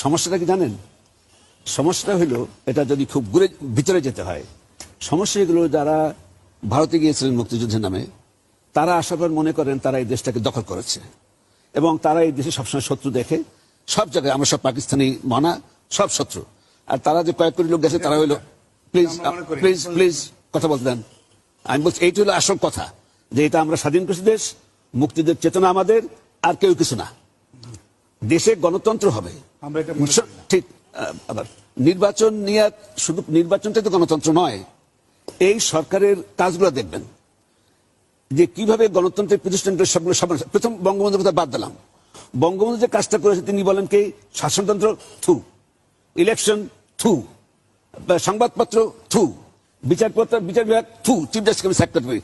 সমস্যাটা কি জানেন? সমস্যাটা হলো, এটা যদি খুব ভিতরে যেতে হয়, সমস্যা এগুলো যারা ভারতে গিয়েছিলেন মুক্তিযুদ্ধের নামে, তারা আসার পর মনে করেন তারা এই দেশটাকে দখল করেছে এবং তারা এই দেশে সবসময় শত্রু দেখে। সব জায়গায় আমরা সব পাকিস্তানি মনা, সব শত্রু। আর তারা যে কয়েক কোটি লোক গেছে তারা হইলো, প্লিজ প্লিজ প্লিজ কথা বলতে দেন। আমি বলছি এইটা হলো আসল কথা, যে এটা আমরা স্বাধীন কৃষি দেশ, মুক্তিদের চেতনা আমাদের, আর কেউ কিছু না। দেশে গণতন্ত্র হবে, ঠিক। আবার নির্বাচন নিয়ে, শুধু নির্বাচনটাই তো গণতন্ত্র নয়। এই সরকারের কাজগুলো দেখবেন যে কিভাবে গণতন্ত্রের প্রতিষ্ঠানটা সবগুলো সমান। প্রথম বঙ্গবন্ধুর কথা বাদ দিলাম, বঙ্গবন্ধু যে কাজটা করেছে তিনি বলেন কি, শাসনতন্ত্র থু, ইলেকশন থু, সংবাদপত্র থু, বিচার বিভাগ থু, চিফ জাস্টিস সেক্রেটারি,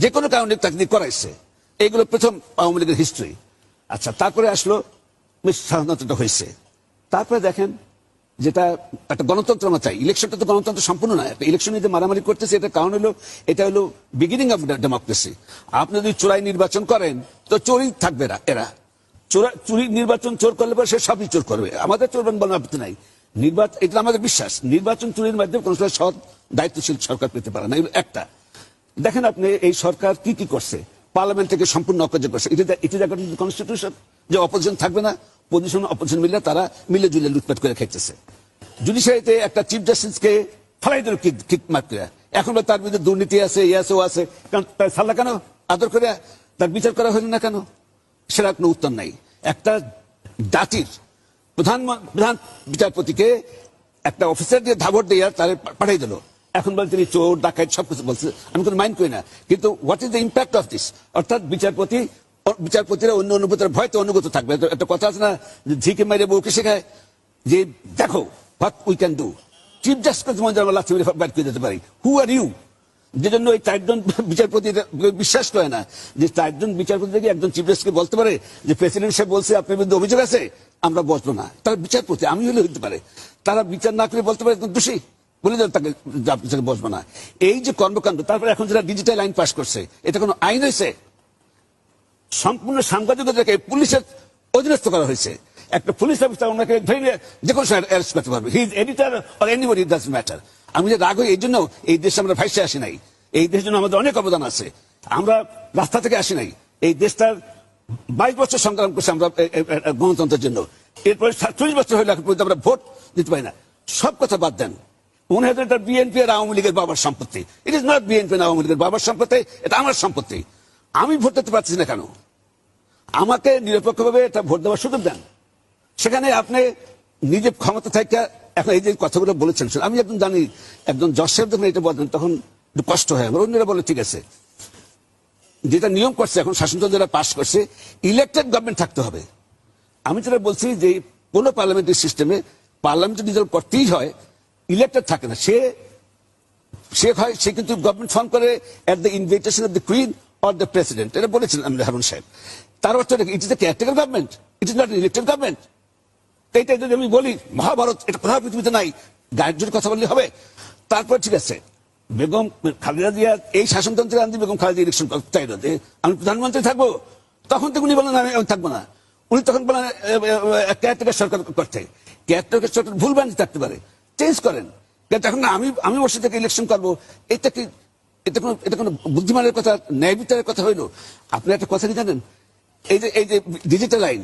যে কোনো কারণে তাকে দিয়ে করাইছে। এইগুলো প্রথম আওয়ামী লীগের হিস্ট্রি। আচ্ছা, তারপরে আসলো স্বাধীনতাটা হয়েছে। তারপরে দেখেন, যেটা একটা গণতন্ত্র আমরা চাই, ইলেকশনটা তো গণতন্ত্র সম্পূর্ণ নয়। একটা ইলেকশন নিয়ে মারামারি করতেছে, এটা কারণ হলো, এটা হলো বিগিনিং অফ ডেমোক্রেসি। আপনি যদি চোরাই নির্বাচন করেন তো চোরই থাকবে এরা। চুরি নির্বাচন চোর করলে পরে সে সবই চোর করবে। আমাদের চোরবেন বলার আপত্তি নাই। নির্বাচন, এটা আমাদের বিশ্বাস, নির্বাচন চুরির মাধ্যমে কোনো সময় সৎ দায়িত্বশীল সরকার পেতে পারে না। একটা দেখেন আপনি, এই সরকার কি কি করছে, পার্লামেন্ট থেকে সম্পূর্ণ অকার্য করছে। এটা কনস্টিটিউশন যে অপোজিশন থাকবে না, পজিশন অপোজিশন মিলে তারা মিলে জুলে লুটপাট করে খাইতেছে। জুডিশিয়ারিতে একটা চিফ জাস্টিসকে ফেলাই দিল কিক মার করে। এখন তার বিরুদ্ধে দুর্নীতি আছে, ইয়াসও আছে, কারণ তার সাল্লা কেন আদর করে তার বিচার করা হলো না কেন? সেটা কোনো উত্তর নাই। একটা জাতির প্রধান বিচারপতিকে একটা অফিসার দিয়ে ধাবর দিয়ে তারা পাঠিয়ে দিল। এখন বলে তিনি চোর ডাকাত সবকিছু বলছে, আমি কোনো মাইন্ড করি না। কিন্তু what is the impact of this? অর্থাৎ বিচারপতিরা অন্য অনুভূতির ভয়তে অনুগত থাকবে। একটা কথা আছে না, যে ঝিকে মেরে বউকে শেখায়, যে দেখো what we can do. Chief justice আমরা লাথি মেরে ব্যাট করে দিতে পারি। হু আর ইউ? যে জন্য ওই 4 জন বিচারপতি বিশ্বাস করে না যে 4 জন বিচারপতি থেকে একজন চিফ জাস্টিসকে বলতে পারে যে প্রেসিডেন্ট সাহেব বলছে আপনার বিরুদ্ধে অভিযোগ আছে, আমরা বসবো না। তারা বিচারপতি, আমি হলে হইতে পারে, তারা বিচার না করে বলতে পারে দোষী, বলে তাকে বসবো না। এই যে কর্মকাণ্ড। তারপরে এখন যারা ডিজিটাল আইন পাস করছে, এটা কোনো আইন হয়েছে? সম্পূর্ণ সাংবাদিকতাকে পুলিশের অধীনস্থ করা হয়েছে। একটা পুলিশ অফিসার ওনাকে ধরে যে কোনো সময় অ্যারেস্ট করতে পারবে, he is editor or anybody, doesn't matter. আমি যে রাগ হই এই জন্য, এই দেশে আমরা ভাইসে আসি নাই। এই দেশের জন্য আমাদের অনেক অবদান আছে। আমরা রাস্তা থেকে আসি নাই। এই দেশটার 22 বছর সংগ্রাম করছি আমরা গণতন্ত্রের জন্য। এরপরে 40 বছর হইলে এখন পর্যন্ত আমরা ভোট দিতে পারি না। সব কথা বাদ দেন, মনে হয় এটা বিএনপি আর আওয়ামী লীগের বাবার সম্পত্তি। ইট ইজ নট বিএনপি আর আওয়ামী লীগের বাবার সম্পত্তি, এটা আমার সম্পত্তি। আমি ভোট দিতে পারছি না কেন? আমাকে নিরপেক্ষভাবে এটা ভোট দেওয়ার সুযোগ দেন। সেখানে আপনি নিজে ক্ষমতা থেকে এখন এই যে কথাগুলো বলেছেন, আমি একদম জানি, একজন জজ সাহেব যখন এটা বলেন তখন একটু কষ্ট হয় আমার। অন্যরা বলে ঠিক আছে, যেটা নিয়ম করছে এখন শাসনতন্ত্র যারা পাস করছে, ইলেকটেড গভর্নমেন্ট থাকতে হবে। আমি যেটা বলছি যে কোন পার্লামেন্টারি সিস্টেমে পার্লামেন্ট রিজলভ করতেই হয়, ইলেকটেড থাকে না। সে কিন্তু গভর্নমেন্ট ফর্ম করে at the invitation of the queen or the president. এটা বলেছিলেন হারুন সাহেব। তার অর্থ it is the caretaker government, it is not elected government. এইটা যদি আমি বলি মহাভারত, এটা কোথাও পৃথিবীতে নাই, গায়ের জোরে কথা বললে হবে? তারপর ঠিক আছে, বেগম খালেদা জিয়া এই শাসনতন্ত্রের আনতে বেগম খালেদা ইলেকশন চাইল যে আমি প্রধানমন্ত্রী থাকবো, তখন তো উনি বলেন আমি থাকবো না। উনি তখন বলেন কেয়ারটেকার সরকার করতে। কেয়ারটেকার সরকার ভুল বানিয়ে থাকতে পারে, চেঞ্জ করেন। কিন্তু এখন আমি বসে থেকে ইলেকশন করবো, এটা কি? এটা কোনো বুদ্ধিমানের কথা, ন্যায় বিচারের কথা হইলো? আপনি একটা কথা কি জানেন, এই যে ডিজিটাল আইন,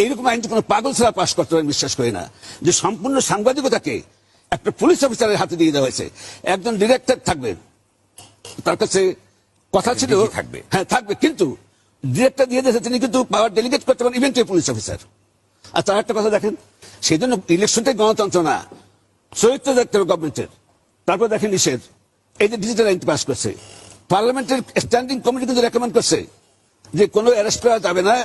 এইরকম আইন কোনো পাগল ছাড়া পাশ করতে পারেন বিশ্বাস করি না। যে সম্পূর্ণ সাংবাদিকতাকে একটা পুলিশ অফিসারের হাতে দিয়ে দেওয়া হয়েছে। একজন ডিরেক্টর থাকবে, তার কাছে কথা ছিল থাকবে, হ্যাঁ থাকবে, কিন্তু ডিরেক্টর দিয়ে দিয়েছে তিনি কিন্তু পাওয়ার ডেলিগেট করতে পারেন ইভেন পুলিশ অফিসার। আর তার একটা কথা দেখেন, সেই জন্য ইলেকশনটাই গণতন্ত্র না, চরিত্র দেখতে হবে গভর্নমেন্টের। তারপর দেখেন নিষেধ, এই যে ডিজিটাল আইন পাস করছে, পার্লামেন্টের স্ট্যান্ডিং কমিটি কিন্তু রেকমেন্ড করছে যে কোনো অ্যারেস্ট করা যাবে না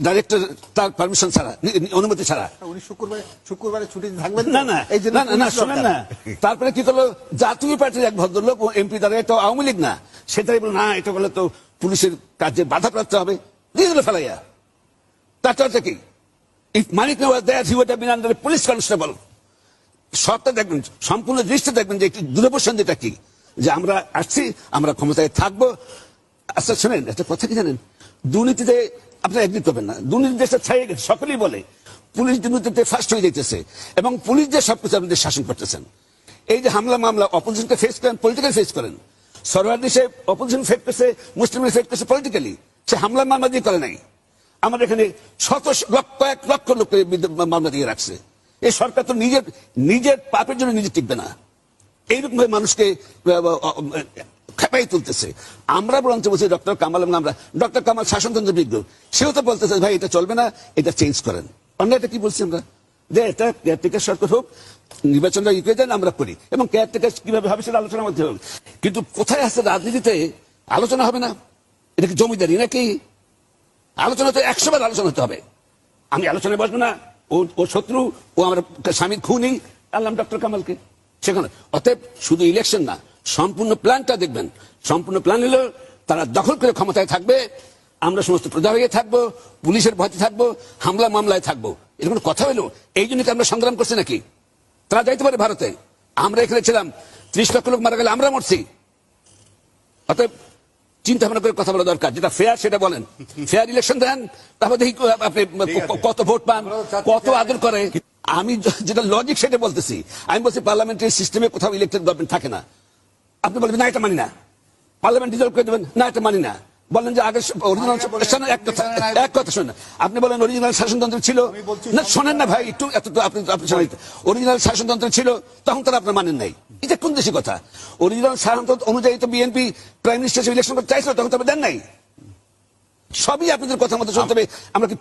ডাইরেক্টর তার পারমিশন ছাড়া, অনুমতি ছাড়া। উনি শুক্রবারে ছুটি থাকবেন না না না, শোনেন না। তারপরে কি করলো, জাতীয় পার্টির এক ভদ্রলোক এমপি, দ্বারা এটা আওয়ামী লীগ না, সেটাই বলল না, এটা বলে তো পুলিশের কাজে বাধাপ্রাপ্ত হবে, দিয়ে দিল ফেলাইয়া। তারটা কি, if Manik was there he would have been under police constable. সবটা দেখবেন, সম্পূর্ণ দৃষ্টি দেখবেন যে একটি দূরদর্শন যেটা কি, যে আমরা আসছি, আমরা ক্ষমতায় থাকবো। আচ্ছা শোনেন একটা কথা কি জানেন, দুর্নীতিতে আপনারা এগ্রি করবেন না, দুর্নীতি দেশটা ছাইয়ে গেছে, সকলেই বলে পুলিশ দুর্নীতিতে ফার্স্ট হয়ে যাইতেছে এবং পুলিশ যে সবকিছু আপনাদের শাসন করতেছেন। এই যে হামলা মামলা অপোজিশনকে ফেস করেন, পলিটিক্যাল ফেস করেন। সরওয়ার্দী সাহেব অপোজিশন ফেস করছে, মুসলিমরা ফেস করছে পলিটিক্যালি, সে হামলা মামলা দিয়ে করে নাই। আমাদের এখানে কয়েক লক্ষ লোক মামলা দিয়ে রাখছে। এই সরকার তো নিজের পাপের জন্য নিজে টিকবে না, এইরকম ভাবে মানুষকে খেপাই তুলতেছে। আমরা বরঞ্চ বলছি ডক্টর কামাল, এবং আমরা ডক্টর কামাল শাসনতন্ত্র বিজ্ঞ, সেও তো বলতেছে ভাই এটা চলবে না, এটা চেঞ্জ করেন। অন্যটা কি বলছি আমরা, যে এটা কেয়ারটেকার সরকার হোক, নির্বাচনটা ই করে দেন, আমরা করি, এবং কেয়ারটেকার কিভাবে হবে সেটা আলোচনার মধ্যে হোক। কিন্তু কোথায় আছে রাজনীতিতে আলোচনা হবে না? এটা কি জমিদারি নাকি? আলোচনা তো 100 বার আলোচনা হতে হবে। আমি আলোচনায় বসবো না, ও শত্রু, ও আমার স্বামীর খুনি, আনলাম ডক্টর কামালকে সেখানে। অতএব শুধু ইলেকশন না, সম্পূর্ণ প্ল্যানটা দেখবেন। সম্পূর্ণ প্ল্যান হলো তারা দখল করে ক্ষমতায় থাকবে, আমরা সমস্ত প্রজা হয়ে থাকবো, পুলিশের ভয়তে থাকবো, হামলা মামলায় থাকবো। এর কোনো কথা হলো? এই জন্য কি আমরা সংগ্রাম করছি নাকি? তারা যাইতে পারে ভারতে, আমরা এখানে ছিলাম, 30 লক্ষ লোক মারা গেলে আমরা মরছি। অতএব চিন্তা ভাবনা করে কথা বলা দরকার, যেটা ফেয়ার সেটা বলেন। ফেয়ার ইলেকশন দেন, তারপর দেখি আপনি কত ভোট পান, কত আদর করে। আমি যেটা লজিক সেটা বলতেছি। আমি বলছি পার্লামেন্টারি সিস্টেমে কোথাও ইলেকটেড গভর্নমেন্ট থাকে না। আপনি বলবেন না এটা মানি না, পার্লামেন্ট ডিজলভ করে দেবেন, না এটা মানি না। বলেন যে আগে অরিজিনাল, এক কথা শোনেন, আপনি বলেন অরিজিনাল শাসনতন্ত্র ছিল না, শোনেন না ভাই একটু, এত তো আপনি শোনেন। অরিজিনাল শাসনতন্ত্র ছিল, তখন তারা আপনার মানেন নাই, এটা কোন দেশি কথা? অরিজিনাল শাসনতন্ত্র অনুযায়ী তো বিএনপি প্রাইম মিনিস্টার ইলেকশন করতে চাইছিল, তখন তো দেন নাই। সবই আপনাদের কথা মতো চলতে হবে। আমরা কি